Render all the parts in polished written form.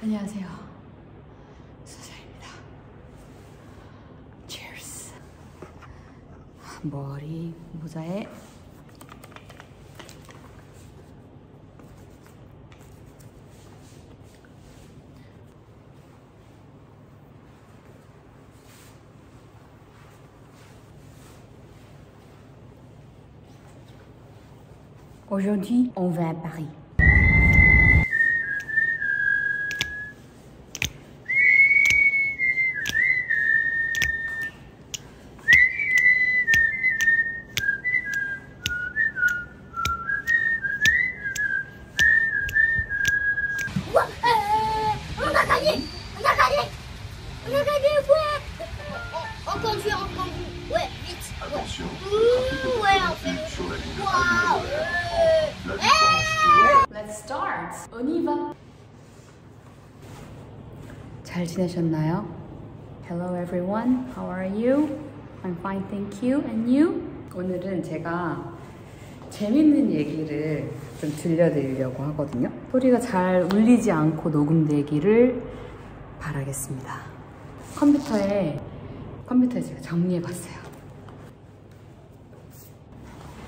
안녕하세요. 수자입니다. Cheers. 머리 모자에 Aujourd'hui, on va à Paris. On a gagné! On a gagné! On a gagné, ouais! On conduit, ouais, vite! Attention, Ouais, on fait... Waouh! Let's start. On y va. 잘 지내셨나요? Hello everyone. How are you? I'm fine, thank you. And you? 오늘은 제가 재밌는 얘기를 좀 들려드리려고 하거든요. 소리가 잘 울리지 않고 녹음되기를 바라겠습니다. 컴퓨터에 제가 정리해봤어요.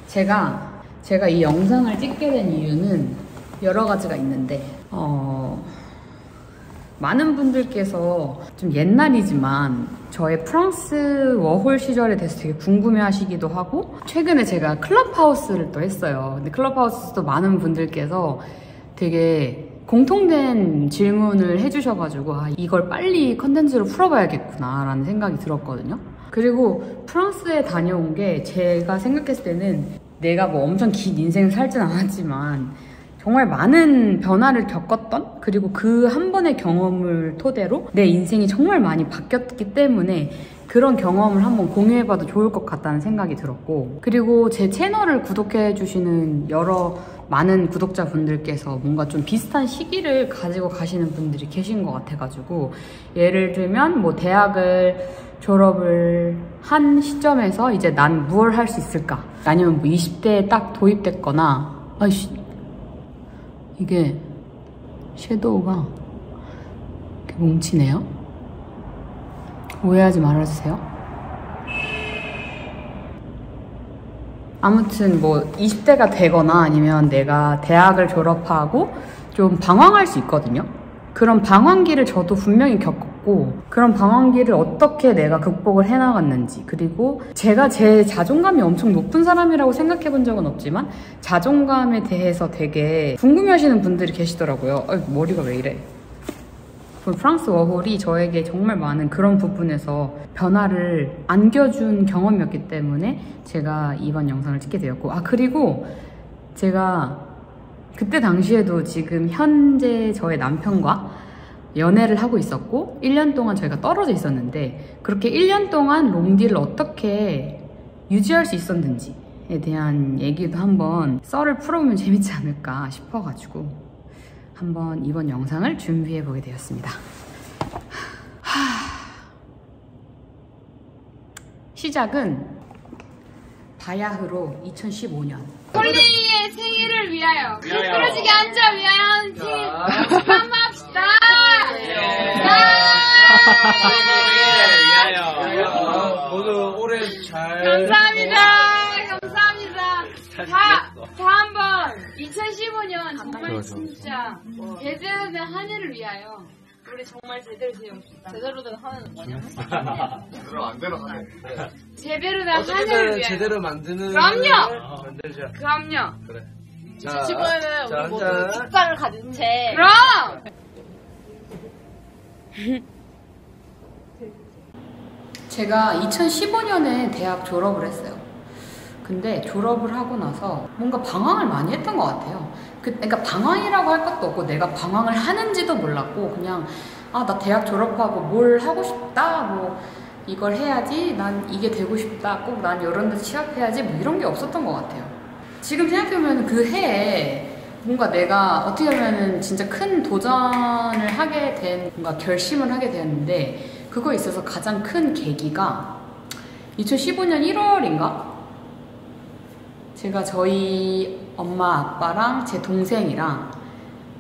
제가 이 영상을 찍게 된 이유는 여러 가지가 있는데 많은 분들께서 좀 옛날이지만 저의 프랑스 워홀 시절에 대해서 되게 궁금해 하시기도 하고, 최근에 제가 클럽하우스를 또 했어요. 근데 클럽하우스도 많은 분들께서 되게 공통된 질문을 해주셔가지고 이걸 빨리 컨텐츠로 풀어봐야겠구나 라는 생각이 들었거든요. 그리고 프랑스에 다녀온 게 제가 생각했을 때는 내가 뭐 엄청 긴 인생을 살진 않았지만 정말 많은 변화를 겪었던, 그리고 그 한 번의 경험을 토대로 내 인생이 정말 많이 바뀌었기 때문에 그런 경험을 한번 공유해봐도 좋을 것 같다는 생각이 들었고, 그리고 제 채널을 구독해주시는 여러 많은 구독자분들께서 뭔가 좀 비슷한 시기를 가지고 가시는 분들이 계신 것 같아가지고, 예를 들면 뭐 대학을 졸업을 한 시점에서 이제 난 무엇을 할 수 있을까, 아니면 뭐 20대에 딱 도입됐거나, 이게 섀도우가 이렇게 뭉치네요. 오해하지 말아주세요. 아무튼 뭐 20대가 되거나 아니면 내가 대학을 졸업하고 좀 방황할 수 있거든요. 그런 방황기를 저도 분명히 겪었고, 그런 방황기를 어떻게 내가 극복을 해나갔는지, 그리고 제가 제 자존감이 엄청 높은 사람이라고 생각해 본 적은 없지만 자존감에 대해서 되게 궁금해 하시는 분들이 계시더라고요. 머리가 왜 이래? 프랑스 워홀이 저에게 정말 많은 그런 부분에서 변화를 안겨준 경험이었기 때문에 제가 이번 영상을 찍게 되었고, 그리고 제가 그때 당시에도 지금 현재 저의 남편과 연애를 하고 있었고 1년 동안 저희가 떨어져 있었는데, 그렇게 1년 동안 롱디를 어떻게 유지할 수 있었는지에 대한 얘기도 한번 썰을 풀어보면 재밌지 않을까 싶어가지고 한번 이번 영상을 준비해보게 되었습니다. 시작은 바야흐로 2015년 홀리의 생일을 위하여 미끄러지게 앉아 위하여 생일 합시다. 위하여 모두 올해 잘 감사합니다. 다 한번 2015년 정말 진짜 제대로 된 한 해를 위하여 우리 정말 제대로 지내봅시다. 제대로 된 한 해는 뭐냐? 제대로 안 되는 한 해. 제대로 된 한 해를 어떻게든 위하여. 제대로 만드는 그럼요. 만들자. 그럼요. 그래. 2015년은 우리 모두 한 잔. 직장을 가진 채. 그럼. 제가 2015년에 대학 졸업을 했어요. 근데 졸업을 하고 나서 뭔가 방황을 많이 했던 것 같아요. 그러니까 방황이라고 할 것도 없고 내가 방황을 하는지도 몰랐고, 그냥 나 대학 졸업하고 뭘 하고 싶다, 뭐 이걸 해야지, 난 이게 되고 싶다, 꼭 난 이런 데 취업해야지, 뭐 이런 게 없었던 것 같아요. 지금 생각해보면 그 해에 뭔가 내가 어떻게 보면은 진짜 큰 도전을 하게 된, 뭔가 결심을 하게 되었는데, 그거에 있어서 가장 큰 계기가 2015년 1월인가? 제가 저희 엄마 아빠랑 제 동생이랑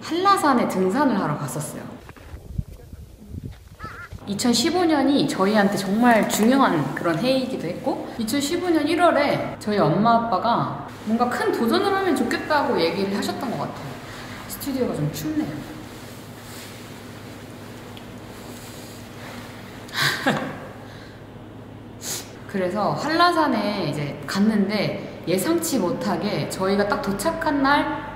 한라산에 등산을 하러 갔었어요. 2015년이 저희한테 정말 중요한 그런 해이기도 했고 2015년 1월에 저희 엄마 아빠가 뭔가 큰 도전을 하면 좋겠다고 얘기를 하셨던 것 같아요. 스튜디오가 좀 춥네요. 그래서 한라산에 이제 갔는데 예상치 못하게 저희가 딱 도착한 날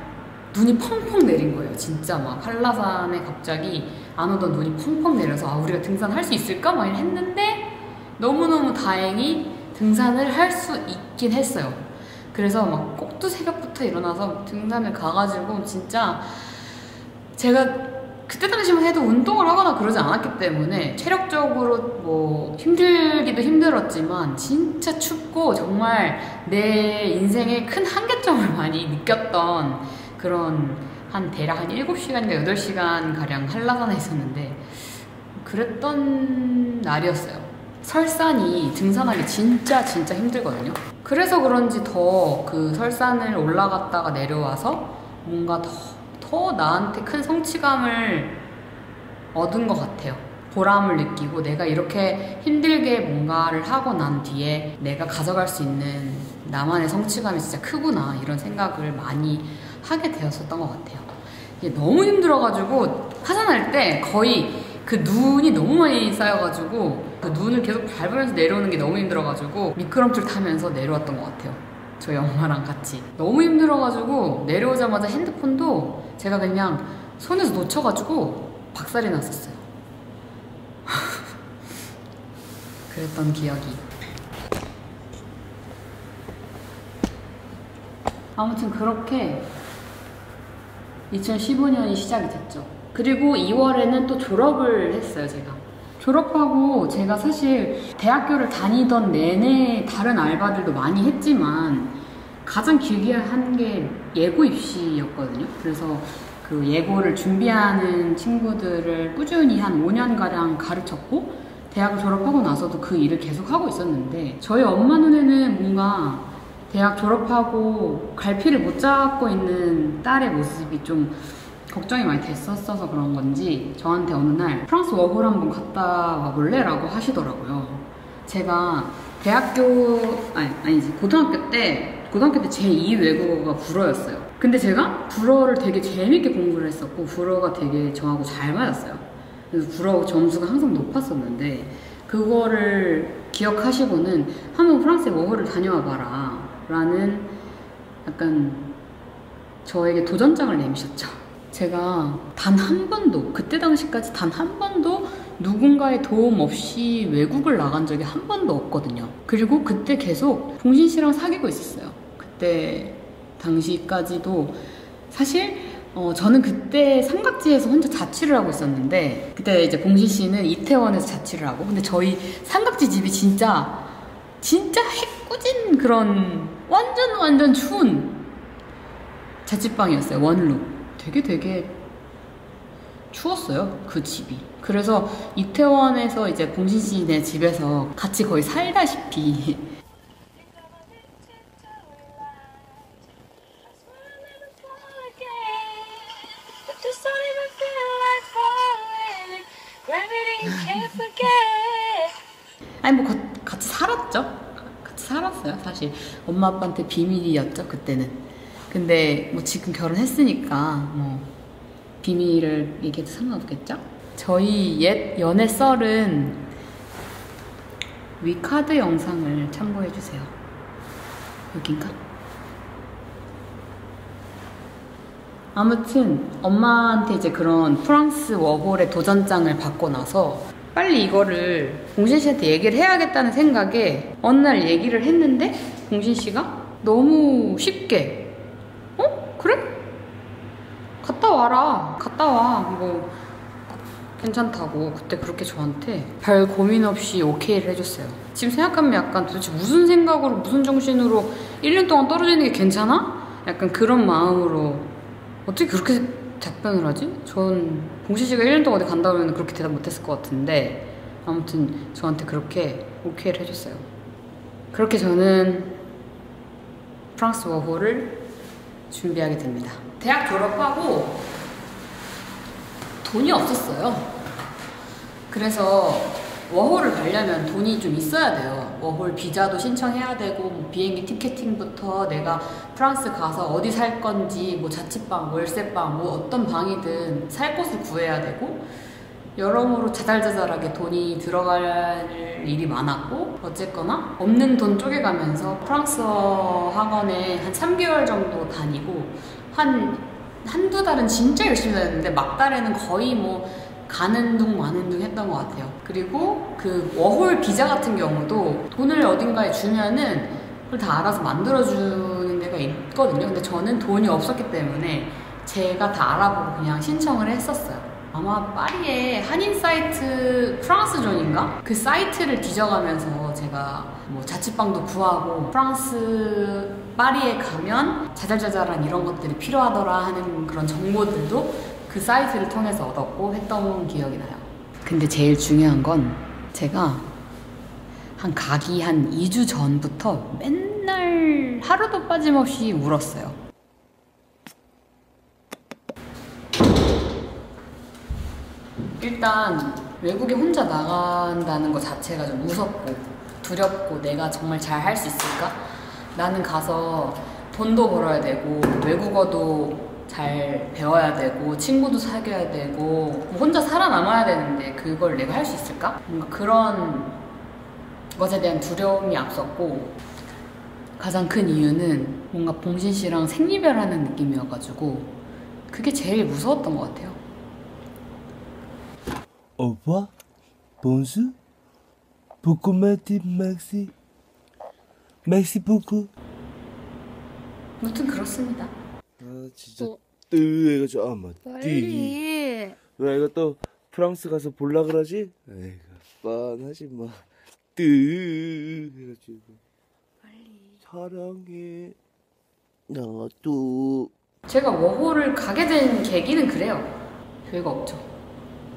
눈이 펑펑 내린 거예요. 진짜 막 한라산에 갑자기 안 오던 눈이 펑펑 내려서 아 우리가 등산할 수 있을까? 막 했는데 너무너무 다행히 등산을 할 수 있긴 했어요. 그래서 막 꼭두 새벽부터 일어나서 등산을 가가지고 진짜 제가 그때 당시만 해도 운동을 하거나 그러지 않았기 때문에 체력적으로 뭐 힘들기도 힘들었지만 진짜 춥고 정말 내 인생의 큰 한계점을 많이 느꼈던 그런 한 대략 한 7시간인가 8시간 가량 한라산에 있었는데 그랬던 날이었어요. 설산이 등산하기 진짜 힘들거든요. 그래서 그런지 더 그 설산을 올라갔다가 내려와서 뭔가 더 나한테 큰 성취감을 얻은 것 같아요. 보람을 느끼고 내가 이렇게 힘들게 뭔가를 하고 난 뒤에 내가 가져갈 수 있는 나만의 성취감이 진짜 크구나 이런 생각을 많이 하게 되었었던 것 같아요. 이게 너무 힘들어가지고 하산할 때 거의 그 눈이 너무 많이 쌓여가지고 그 눈을 계속 밟으면서 내려오는 게 너무 힘들어가지고 미끄럼틀 타면서 내려왔던 것 같아요. 저희 엄마랑 같이. 너무 힘들어가지고 내려오자마자 핸드폰도 제가 그냥 손에서 놓쳐가지고 박살이 났었어요. 그랬던 기억이. 아무튼 그렇게 2015년이 시작이 됐죠. 그리고 2월에는 또 졸업을 했어요, 제가. 졸업하고 제가 사실 대학교를 다니던 내내 다른 알바들도 많이 했지만 가장 길게 한 게 예고 입시였거든요. 그래서 그 예고를 준비하는 친구들을 꾸준히 한 5년가량 가르쳤고 대학을 졸업하고 나서도 그 일을 계속 하고 있었는데 저희 엄마 눈에는 뭔가 대학 졸업하고 갈피를 못 잡고 있는 딸의 모습이 좀 걱정이 많이 됐었어서 그런 건지 저한테 어느 날 프랑스 워홀 한번 갔다 와볼래? 라고 하시더라고요. 제가 고등학교 때 제2 외국어가 불어였어요. 근데 제가 불어를 되게 재밌게 공부를 했었고 불어가 되게 저하고 잘 맞았어요. 그래서 불어 점수가 항상 높았었는데 그거를 기억하시고는 한번 프랑스에 워홀을 다녀와 봐라 라는 약간 저에게 도전장을 내미셨죠. 제가 단 한 번도 그때 당시까지 단 한 번도 누군가의 도움 없이 외국을 나간 적이 한 번도 없거든요. 그리고 그때 계속 봉신 씨랑 사귀고 있었어요. 그때 당시까지도 사실 저는 그때 삼각지에서 혼자 자취를 하고 있었는데 그때 이제 봉신 씨는 이태원에서 자취를 하고 근데 저희 삼각지 집이 진짜 해꾸진 그런 완전 추운 자취방이었어요. 원룸. 되게 추웠어요, 그 집이. 그래서 이태원에서 이제 봉신 씨네 집에서 같이 거의 살다시피 아니 뭐 같이 살았죠. 같이 살았어요. 사실 엄마 아빠한테 비밀이었죠 그때는. 근데 뭐 지금 결혼했으니까 뭐 비밀을 얘기해도 상관없겠죠? 저희 옛 연애 썰은 위카드 영상을 참고해주세요. 여긴가? 아무튼 엄마한테 이제 그런 프랑스 워홀의 도전장을 받고 나서 빨리 이거를 봉신 씨한테 얘기를 해야겠다는 생각에 어느 날 얘기를 했는데 봉신 씨가 너무 쉽게 그래? 갔다 와라. 갔다 와. 뭐 괜찮다고 그때 그렇게 저한테 별 고민 없이 오케이를 해줬어요. 지금 생각하면 약간 도대체 무슨 생각으로 무슨 정신으로 1년 동안 떨어지는 게 괜찮아? 약간 그런 마음으로 어떻게 그렇게 답변을 하지? 전 봉신 씨가 1년 동안 어디 간다 그러면 그렇게 대답 못했을 것 같은데 아무튼 저한테 그렇게 오케이를 해줬어요. 그렇게 저는 프랑스 워홀을 준비하게 됩니다. 대학 졸업하고 돈이 없었어요. 그래서 워홀을 가려면 돈이 좀 있어야 돼요. 워홀 비자도 신청해야 되고 뭐 비행기 티켓팅부터 내가 프랑스 가서 어디 살 건지 뭐 자취방, 월세방 뭐 어떤 방이든 살 곳을 구해야 되고 여러모로 자잘자잘하게 돈이 들어갈 일이 많았고 어쨌거나 없는 돈 쪼개가면서 프랑스어 학원에 한 3개월 정도 다니고 한두 달은 진짜 열심히 다녔는데 막달에는 거의 뭐 가는 둥 마는 둥 했던 것 같아요. 그리고 그 워홀 비자 같은 경우도 돈을 어딘가에 주면은 그걸 다 알아서 만들어주는 데가 있거든요. 근데 저는 돈이 없었기 때문에 제가 다 알아보고 그냥 신청을 했었어요. 아마 파리에 한인 사이트 프랑스존인가? 그 사이트를 뒤져가면서 제가 뭐 자취방도 구하고 프랑스 파리에 가면 자잘자잘한 이런 것들이 필요하더라 하는 그런 정보들도 그 사이트를 통해서 얻었고 했던 기억이 나요. 근데 제일 중요한 건 제가 가기 한 2주 전부터 맨날 하루도 빠짐없이 울었어요. 일단 외국에 혼자 나간다는 것 자체가 좀 무섭고 두렵고 내가 정말 잘 할 수 있을까? 나는 가서 돈도 벌어야 되고 외국어도 잘 배워야 되고 친구도 사귀어야 되고 혼자 살아남아야 되는데 그걸 내가 할 수 있을까? 뭔가 그런 것에 대한 두려움이 앞섰고 가장 큰 이유는 뭔가 봉신 씨랑 생리별하는 느낌이어가지고 그게 제일 무서웠던 것 같아요. Au revoir, bonjour, beaucoup merci, merci beaucoup. 아무튼 그렇습니다. 아 진짜 뜨해가지고 아 맞디. 빨리. 왜 이거 또 프랑스 가서 볼라 그러지? 에이구 뻔하지 뭐. 뜨 해가지고. 빨리. 사랑해. 나도. 제가 워홀을 가게 된 계기는 그래요. 별거 없죠.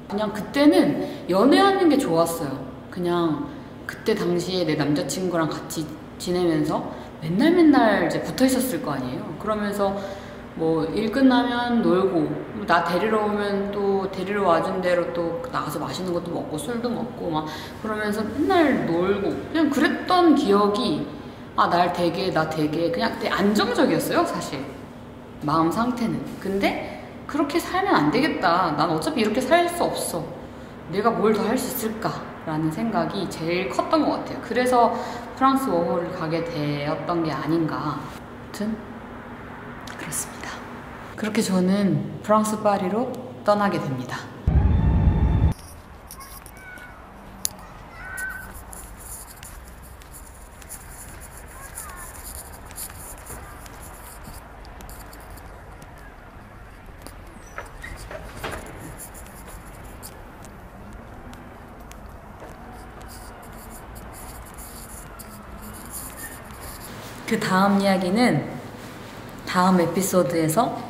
그냥 그때는 연애하는 게 좋았어요. 그냥 그때 당시에 내 남자친구랑 같이 지내면서 맨날 이제 붙어 있었을 거 아니에요. 그러면서 뭐 일 끝나면 놀고 나 데리러 오면 또 데리러 와준 대로 또 나가서 맛있는 것도 먹고 술도 먹고 막 그러면서 맨날 놀고 그냥 그랬던 기억이 나 되게 그냥 되게 안정적이었어요. 사실 마음 상태는. 근데 그렇게 살면 안 되겠다. 난 어차피 이렇게 살 수 없어. 내가 뭘 더 할 수 있을까? 라는 생각이 제일 컸던 것 같아요. 그래서 프랑스 워홀을 가게 되었던 게 아닌가. 아무튼 그렇습니다. 그렇게 저는 프랑스 파리로 떠나게 됩니다. 그 다음 이야기는 다음 에피소드에서